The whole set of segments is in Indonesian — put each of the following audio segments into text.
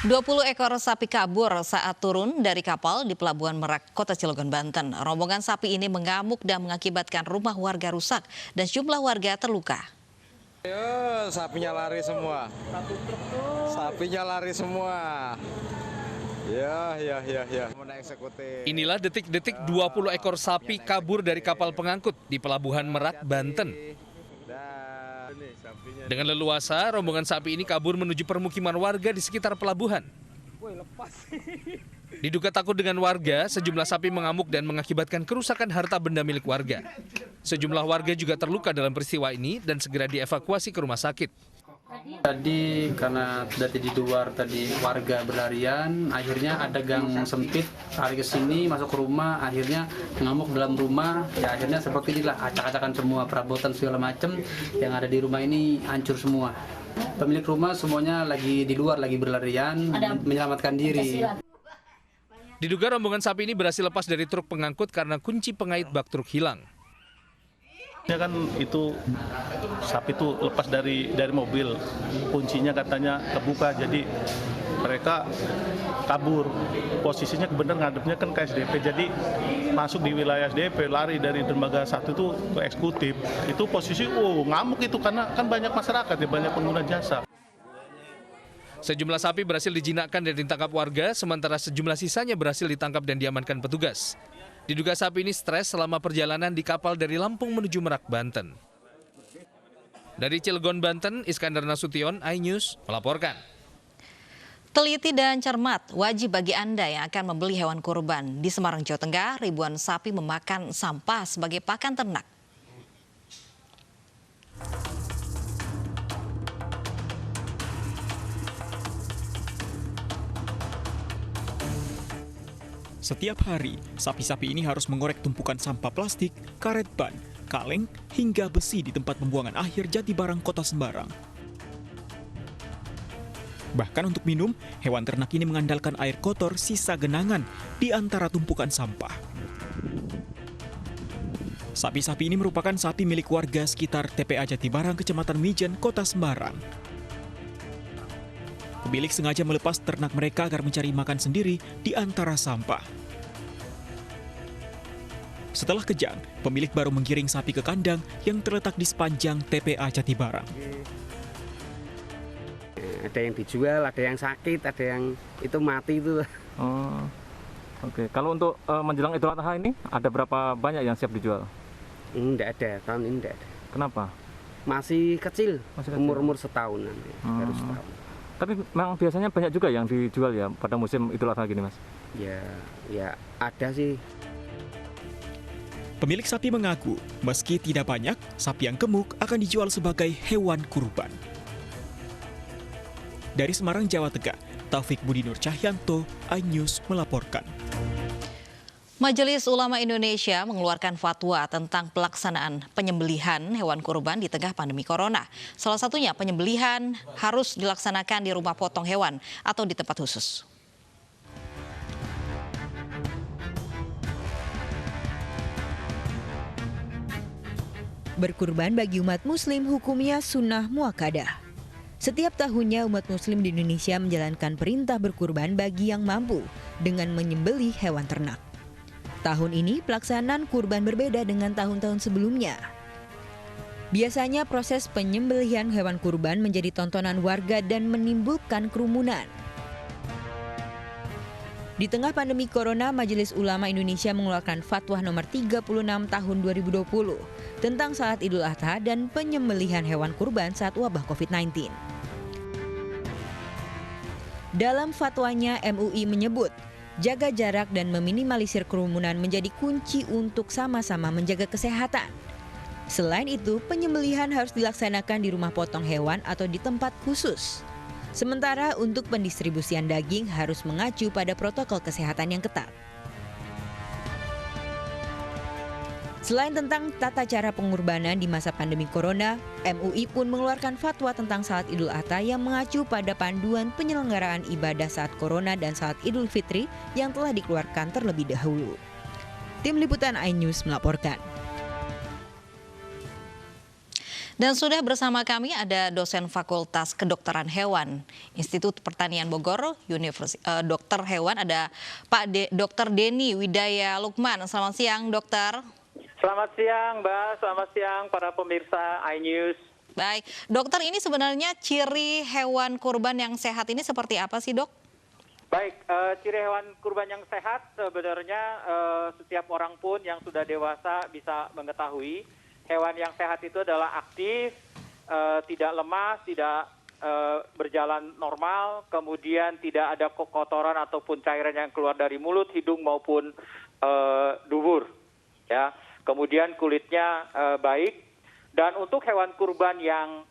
20 ekor sapi kabur saat turun dari kapal di Pelabuhan Merak, Kota Cilegon, Banten. Rombongan sapi ini mengamuk dan mengakibatkan rumah warga rusak dan sejumlah warga terluka. Sapinya lari semua. Sapinya lari semua. Ya. Inilah detik-detik 20 ekor sapi kabur dari kapal pengangkut di Pelabuhan Merak, Banten. Dengan leluasa, rombongan sapi ini kabur menuju permukiman warga di sekitar pelabuhan. Diduga takut dengan warga, sejumlah sapi mengamuk dan mengakibatkan kerusakan harta benda milik warga. Sejumlah warga juga terluka dalam peristiwa ini dan segera dievakuasi ke rumah sakit. Tadi karena dari di luar tadi warga berlarian, akhirnya ada gang sempit, lari ke sini masuk ke rumah, akhirnya ngamuk dalam rumah. Ya akhirnya seperti inilah, acak-acakan semua perabotan segala macam yang ada di rumah ini hancur semua. Pemilik rumah semuanya lagi di luar, lagi berlarian, menyelamatkan diri. Diduga rombongan sapi ini berhasil lepas dari truk pengangkut karena kunci pengait bak truk hilang. Ya kan itu sapi itu lepas dari mobil, kuncinya katanya kebuka, jadi mereka kabur. Posisinya benar ngadepnya kan ke SDP, jadi masuk di wilayah SDP, lari dari dermaga 1 itu ke eksekutif. Itu posisi ngamuk itu karena kan banyak masyarakat ya, banyak pengguna jasa. Sejumlah sapi berhasil dijinakkan dan ditangkap warga, sementara sejumlah sisanya berhasil ditangkap dan diamankan petugas. Diduga sapi ini stres selama perjalanan di kapal dari Lampung menuju Merak, Banten. Dari Cilegon, Banten, Iskandar Nasution, iNews melaporkan. Teliti dan cermat wajib bagi Anda yang akan membeli hewan kurban. Di Semarang, Jawa Tengah, ribuan sapi memakan sampah sebagai pakan ternak. Setiap hari, sapi-sapi ini harus mengorek tumpukan sampah plastik, karet ban, kaleng, hingga besi di tempat pembuangan akhir Jatibarang, Kota Sembarang. Bahkan untuk minum, hewan ternak ini mengandalkan air kotor sisa genangan di antara tumpukan sampah. Sapi-sapi ini merupakan sapi milik warga sekitar TPA Jatibarang, Kecamatan Mijen, Kota Sembarang. Pemilik sengaja melepas ternak mereka agar mencari makan sendiri di antara sampah. Setelah kejang, pemilik baru menggiring sapi ke kandang yang terletak di sepanjang TPA Jatibarang. Ada yang dijual, ada yang sakit, ada yang itu mati itu. Oh, oke. Kalau untuk menjelang Idul Adha ini, ada berapa banyak yang siap dijual? Enggak ada, tahun ini enggak ada. Kenapa? Masih kecil, Masih kecil. umur setahun nanti, baru setahun. Tapi memang biasanya banyak juga yang dijual ya pada musim Idul Adha gini, Mas? Ya ada sih. Pemilik sapi mengaku, meski tidak banyak, sapi yang gemuk akan dijual sebagai hewan kurban. Dari Semarang, Jawa Tengah, Taufik Budi Nur Cahyanto, iNews melaporkan. Majelis Ulama Indonesia mengeluarkan fatwa tentang pelaksanaan penyembelihan hewan kurban di tengah pandemi corona. Salah satunya penyembelihan harus dilaksanakan di rumah potong hewan atau di tempat khusus. Berkurban bagi umat muslim hukumnya sunnah muakkadah. Setiap tahunnya umat muslim di Indonesia menjalankan perintah berkurban bagi yang mampu dengan menyembelih hewan ternak. Tahun ini pelaksanaan kurban berbeda dengan tahun-tahun sebelumnya. Biasanya proses penyembelihan hewan kurban menjadi tontonan warga dan menimbulkan kerumunan. Di tengah pandemi corona, Majelis Ulama Indonesia mengeluarkan fatwa nomor 36 tahun 2020 tentang salat Idul Adha dan penyembelihan hewan kurban saat wabah COVID-19. Dalam fatwanya, MUI menyebut jaga jarak dan meminimalisir kerumunan menjadi kunci untuk sama-sama menjaga kesehatan. Selain itu, penyembelihan harus dilaksanakan di rumah potong hewan atau di tempat khusus. Sementara untuk pendistribusian daging harus mengacu pada protokol kesehatan yang ketat. Selain tentang tata cara pengorbanan di masa pandemi corona, MUI pun mengeluarkan fatwa tentang salat Idul Adha yang mengacu pada panduan penyelenggaraan ibadah saat corona dan salat Idul Fitri yang telah dikeluarkan terlebih dahulu. Tim Liputan iNews melaporkan. Dan sudah bersama kami ada dosen Fakultas Kedokteran Hewan Institut Pertanian Bogor, Dokter Hewan, ada Pak Dr. Denny Widaya Lukman. Selamat siang, dokter. Selamat siang, Mbak. Selamat siang para pemirsa iNews. Baik, dokter, ini sebenarnya ciri hewan kurban yang sehat ini seperti apa sih, dok? Baik, ciri hewan kurban yang sehat sebenarnya setiap orang pun yang sudah dewasa bisa mengetahui. Hewan yang sehat itu adalah aktif, tidak lemas, tidak berjalan normal, kemudian tidak ada kotoran ataupun cairan yang keluar dari mulut, hidung maupun dubur. Ya, kemudian kulitnya baik. Dan untuk hewan kurban yang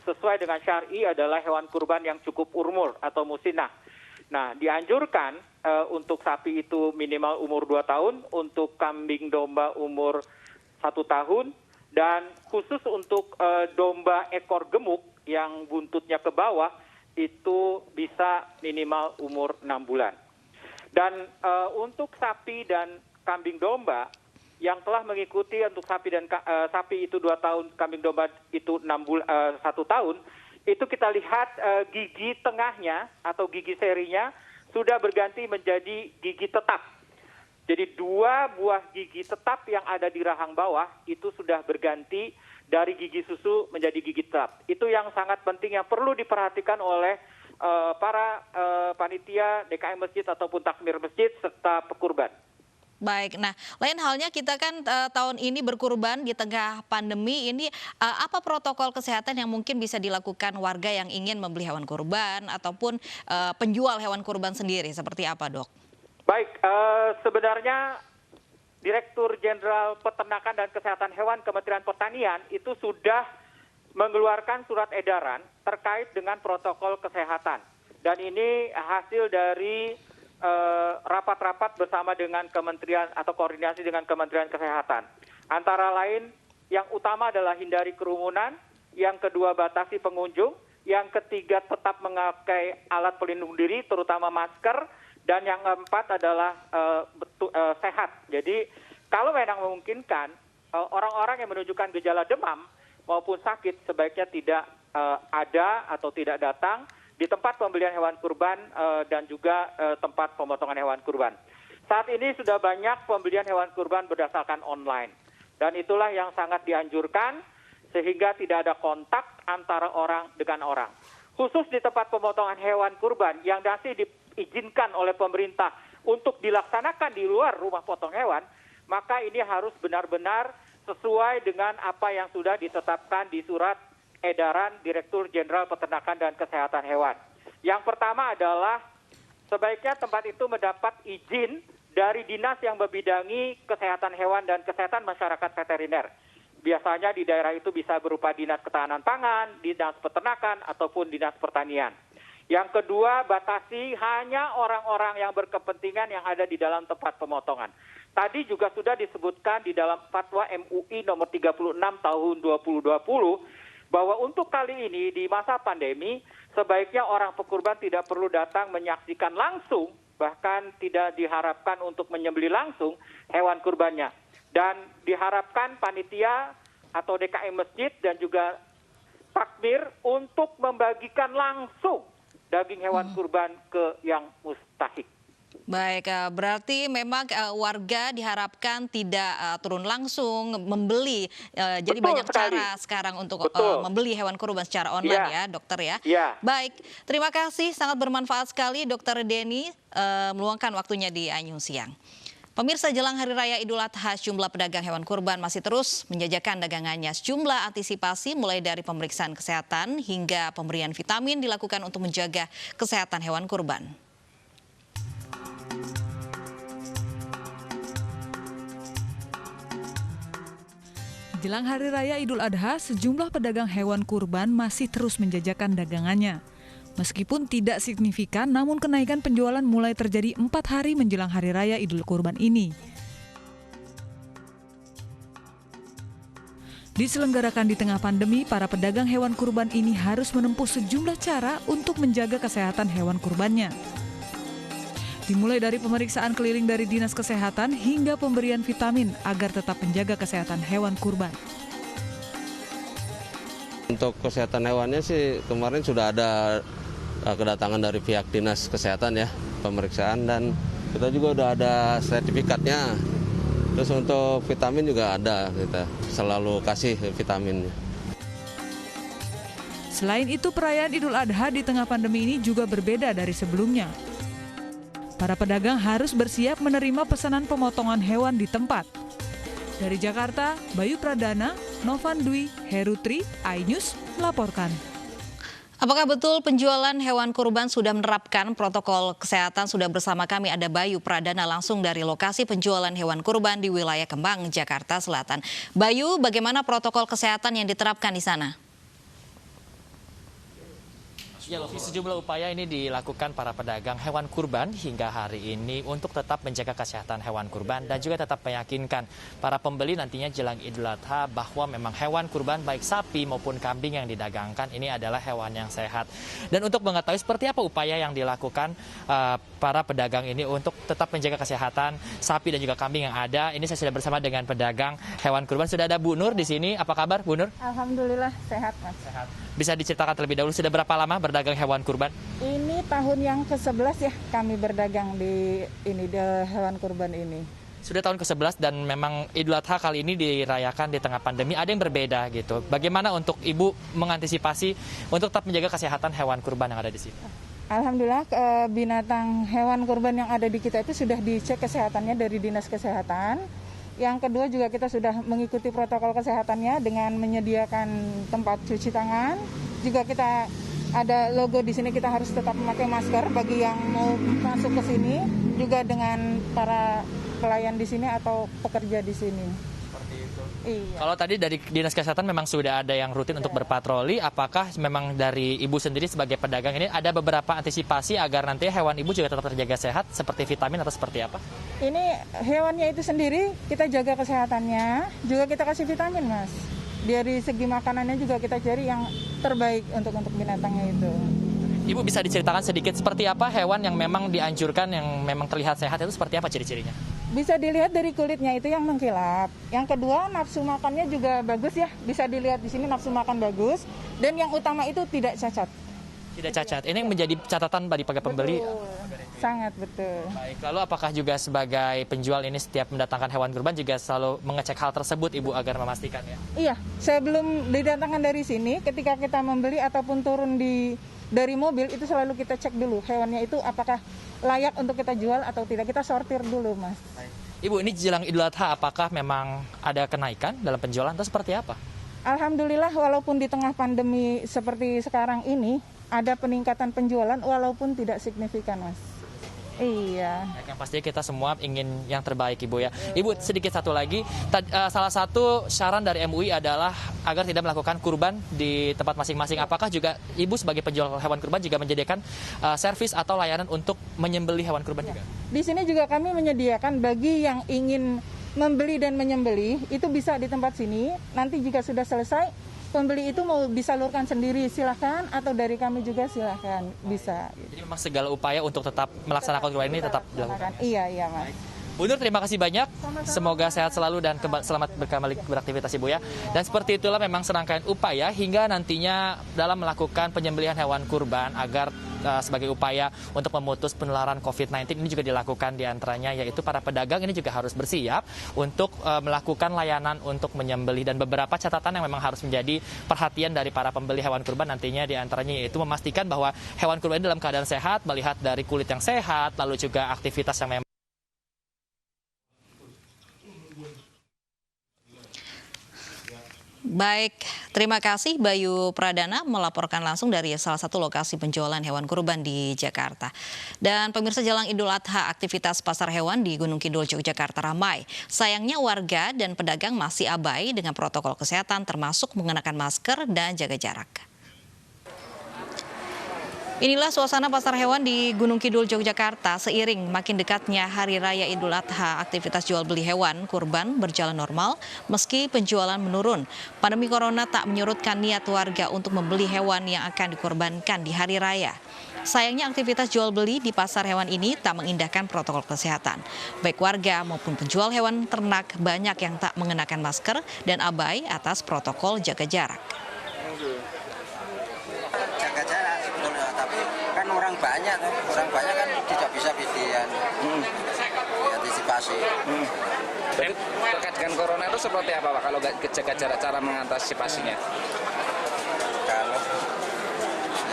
sesuai dengan syar'i adalah hewan kurban yang cukup umur atau musinah. Nah, dianjurkan untuk sapi itu minimal umur 2 tahun, untuk kambing domba umur 1 tahun, dan khusus untuk domba ekor gemuk yang buntutnya ke bawah itu bisa minimal umur 6 bulan. Dan untuk sapi dan kambing domba yang telah mengikuti untuk sapi itu 2 tahun, kambing domba itu 1 tahun, itu kita lihat gigi tengahnya atau gigi serinya sudah berganti menjadi gigi tetap. Jadi 2 buah gigi tetap yang ada di rahang bawah itu sudah berganti dari gigi susu menjadi gigi tetap. Itu yang sangat penting yang perlu diperhatikan oleh para panitia DKM masjid ataupun takmir masjid serta pekurban. Baik, nah lain halnya kita kan tahun ini berkurban di tengah pandemi ini, apa protokol kesehatan yang mungkin bisa dilakukan warga yang ingin membeli hewan kurban ataupun penjual hewan kurban sendiri, seperti apa, dok? Baik, sebenarnya Direktur Jenderal Peternakan dan Kesehatan Hewan Kementerian Pertanian itu sudah mengeluarkan surat edaran terkait dengan protokol kesehatan. Dan ini hasil dari rapat-rapat bersama dengan kementerian atau koordinasi dengan Kementerian Kesehatan. Antara lain, yang utama adalah hindari kerumunan, yang kedua batasi pengunjung, yang ketiga tetap memakai alat pelindung diri terutama masker, dan yang keempat adalah sehat. Jadi kalau memang memungkinkan, orang-orang yang menunjukkan gejala demam maupun sakit sebaiknya tidak ada atau tidak datang di tempat pembelian hewan kurban dan juga tempat pemotongan hewan kurban. Saat ini sudah banyak pembelian hewan kurban berdasarkan online. Dan itulah yang sangat dianjurkan sehingga tidak ada kontak antara orang dengan orang. Khusus di tempat pemotongan hewan kurban yang masih diizinkan oleh pemerintah untuk dilaksanakan di luar rumah potong hewan, maka ini harus benar-benar sesuai dengan apa yang sudah ditetapkan di surat edaran Direktur Jenderal Peternakan dan Kesehatan Hewan. Yang pertama adalah sebaiknya tempat itu mendapat izin dari dinas yang membidangi kesehatan hewan dan kesehatan masyarakat veteriner. Biasanya di daerah itu bisa berupa dinas ketahanan pangan, dinas peternakan, ataupun dinas pertanian. Yang kedua, batasi hanya orang-orang yang berkepentingan yang ada di dalam tempat pemotongan. Tadi juga sudah disebutkan di dalam fatwa MUI nomor 36 tahun 2020, bahwa untuk kali ini di masa pandemi, sebaiknya orang pekurban tidak perlu datang menyaksikan langsung, bahkan tidak diharapkan untuk menyembelih langsung hewan kurbannya. Dan diharapkan panitia atau DKM masjid dan juga takmir untuk membagikan langsung daging hewan kurban ke yang mustahik. Baik, berarti memang warga diharapkan tidak turun langsung membeli. Jadi Betul banyak sekali. cara sekarang untuk membeli hewan kurban secara online ya, dokter ya. Ya. Baik, terima kasih, sangat bermanfaat sekali Dokter Denny meluangkan waktunya di iNews Siang. Pemirsa, jelang Hari Raya Idul Adha, jumlah pedagang hewan kurban masih terus menjajakan dagangannya. Sejumlah antisipasi mulai dari pemeriksaan kesehatan hingga pemberian vitamin dilakukan untuk menjaga kesehatan hewan kurban. Jelang Hari Raya Idul Adha, sejumlah pedagang hewan kurban masih terus menjajakan dagangannya. Meskipun tidak signifikan, namun kenaikan penjualan mulai terjadi 4 hari menjelang Hari Raya Idul Kurban ini. Diselenggarakan di tengah pandemi, para pedagang hewan kurban ini harus menempuh sejumlah cara untuk menjaga kesehatan hewan kurbannya. Dimulai dari pemeriksaan keliling dari Dinas Kesehatan hingga pemberian vitamin agar tetap menjaga kesehatan hewan kurban. Untuk kesehatan hewannya sih kemarin sudah ada kedatangan dari pihak dinas kesehatan ya, pemeriksaan, dan kita juga udah ada sertifikatnya. Terus untuk vitamin juga ada, kita selalu kasih vitaminnya. Selain itu, perayaan Idul Adha di tengah pandemi ini juga berbeda dari sebelumnya. Para pedagang harus bersiap menerima pesanan pemotongan hewan di tempat. Dari Jakarta, Bayu Pradana, Novan Dwi, Herutri, iNews melaporkan. Apakah betul penjualan hewan kurban sudah menerapkan protokol kesehatan? Sudah bersama kami ada Bayu Pradana langsung dari lokasi penjualan hewan kurban di wilayah Kemang, Jakarta Selatan. Bayu, bagaimana protokol kesehatan yang diterapkan di sana? Ya, Lofi, sejumlah upaya ini dilakukan para pedagang hewan kurban hingga hari ini untuk tetap menjaga kesehatan hewan kurban dan juga tetap meyakinkan para pembeli nantinya jelang Idul Adha bahwa memang hewan kurban baik sapi maupun kambing yang didagangkan ini adalah hewan yang sehat. Dan untuk mengetahui seperti apa upaya yang dilakukan para pedagang ini untuk tetap menjaga kesehatan sapi dan juga kambing yang ada, ini saya sudah bersama dengan pedagang hewan kurban. Sudah ada Bu Nur di sini. Apa kabar, Bu Nur? Alhamdulillah sehat, Mas. Sehat. Bisa diceritakan terlebih dahulu sudah berapa lama berdagang hewan kurban? Ini tahun yang ke-11 ya kami berdagang di hewan kurban ini. Sudah tahun ke-11 dan memang Idul Adha kali ini dirayakan di tengah pandemi, ada yang berbeda gitu. Bagaimana untuk Ibu mengantisipasi untuk tetap menjaga kesehatan hewan kurban yang ada di sini? Alhamdulillah binatang hewan kurban yang ada di kita itu sudah dicek kesehatannya dari Dinas Kesehatan. Yang kedua juga kita sudah mengikuti protokol kesehatannya dengan menyediakan tempat cuci tangan. Juga kita ada logo di sini, kita harus tetap memakai masker bagi yang mau masuk ke sini, juga dengan para pelayan di sini atau pekerja di sini. Seperti itu. Iya. Kalau tadi dari Dinas Kesehatan memang sudah ada yang rutin untuk berpatroli, apakah memang dari Ibu sendiri sebagai pedagang ini ada beberapa antisipasi agar nanti hewan Ibu juga tetap terjaga sehat seperti vitamin atau seperti apa? Ini hewannya itu sendiri kita jaga kesehatannya, juga kita kasih vitamin, Mas. Dari segi makanannya juga kita cari yang terbaik untuk binatangnya itu. Ibu bisa diceritakan sedikit seperti apa hewan yang memang dianjurkan, yang memang terlihat sehat itu seperti apa ciri-cirinya? Bisa dilihat dari kulitnya itu yang mengkilap. Yang kedua, nafsu makannya juga bagus ya. Bisa dilihat di sini nafsu makan bagus. Dan yang utama itu tidak cacat. Tidak cacat. Ini yang menjadi catatan bagi pembeli. Sangat betul. Baik, lalu apakah juga sebagai penjual ini setiap mendatangkan hewan kurban juga selalu mengecek hal tersebut Ibu agar memastikan ya? Iya, sebelum didatangkan dari sini, ketika kita membeli ataupun turun dari mobil itu selalu kita cek dulu hewannya itu apakah layak untuk kita jual atau tidak. Kita sortir dulu, Mas. Baik. Ibu, ini jelang Idul Adha apakah memang ada kenaikan dalam penjualan atau seperti apa? Alhamdulillah walaupun di tengah pandemi seperti sekarang ini ada peningkatan penjualan walaupun tidak signifikan, Mas. Iya. Yang pastinya kita semua ingin yang terbaik, Ibu ya. Ibu, sedikit satu lagi, salah satu syarat dari MUI adalah agar tidak melakukan kurban di tempat masing-masing. Apakah juga Ibu sebagai penjual hewan kurban juga menyediakan servis atau layanan untuk menyembelih hewan kurban juga? Di sini juga kami menyediakan bagi yang ingin membeli dan menyembelih, itu bisa di tempat sini. Nanti jika sudah selesai, pembeli itu mau disalurkan sendiri silahkan, atau dari kami juga silahkan, bisa. Jadi memang segala upaya untuk tetap melaksanakan kurban ini tetap dilakukan? Iya Mas. Bu Nur, terima kasih banyak. Semoga sehat selalu dan selamat kembali beraktivitas Ibu ya. Dan seperti itulah memang serangkaian upaya hingga nantinya dalam melakukan penyembelihan hewan kurban agar sebagai upaya untuk memutus penularan COVID-19 ini juga dilakukan diantaranya yaitu para pedagang ini juga harus bersiap untuk melakukan layanan untuk menyembelih, dan beberapa catatan yang memang harus menjadi perhatian dari para pembeli hewan kurban nantinya diantaranya yaitu memastikan bahwa hewan kurban dalam keadaan sehat, melihat dari kulit yang sehat, lalu juga aktivitas yang memang Baik, terima kasih Bayu Pradana melaporkan langsung dari salah satu lokasi penjualan hewan kurban di Jakarta. Dan pemirsa, jelang Idul Adha, aktivitas pasar hewan di Gunung Kidul, Yogyakarta ramai. Sayangnya warga dan pedagang masih abai dengan protokol kesehatan termasuk mengenakan masker dan jaga jarak. Inilah suasana pasar hewan di Gunung Kidul, Yogyakarta. Seiring makin dekatnya Hari Raya Idul Adha, aktivitas jual beli hewan kurban berjalan normal meski penjualan menurun. Pandemi corona tak menyurutkan niat warga untuk membeli hewan yang akan dikorbankan di Hari Raya. Sayangnya aktivitas jual beli di pasar hewan ini tak mengindahkan protokol kesehatan. Baik warga maupun penjual hewan ternak banyak yang tak mengenakan masker dan abai atas protokol jaga jarak. banyak, orang banyak kan tidak bisa diantisipasi. Jadi terkait dengan corona itu seperti apa Pak kalau jaga jarak, cara mengantisipasinya? Kalau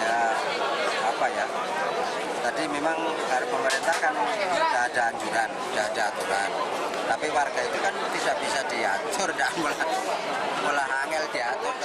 ya apa ya, tadi memang pemerintah kan sudah ada anjuran, sudah ada aturan, tapi warga itu kan tidak bisa diatur, malah angel diatur.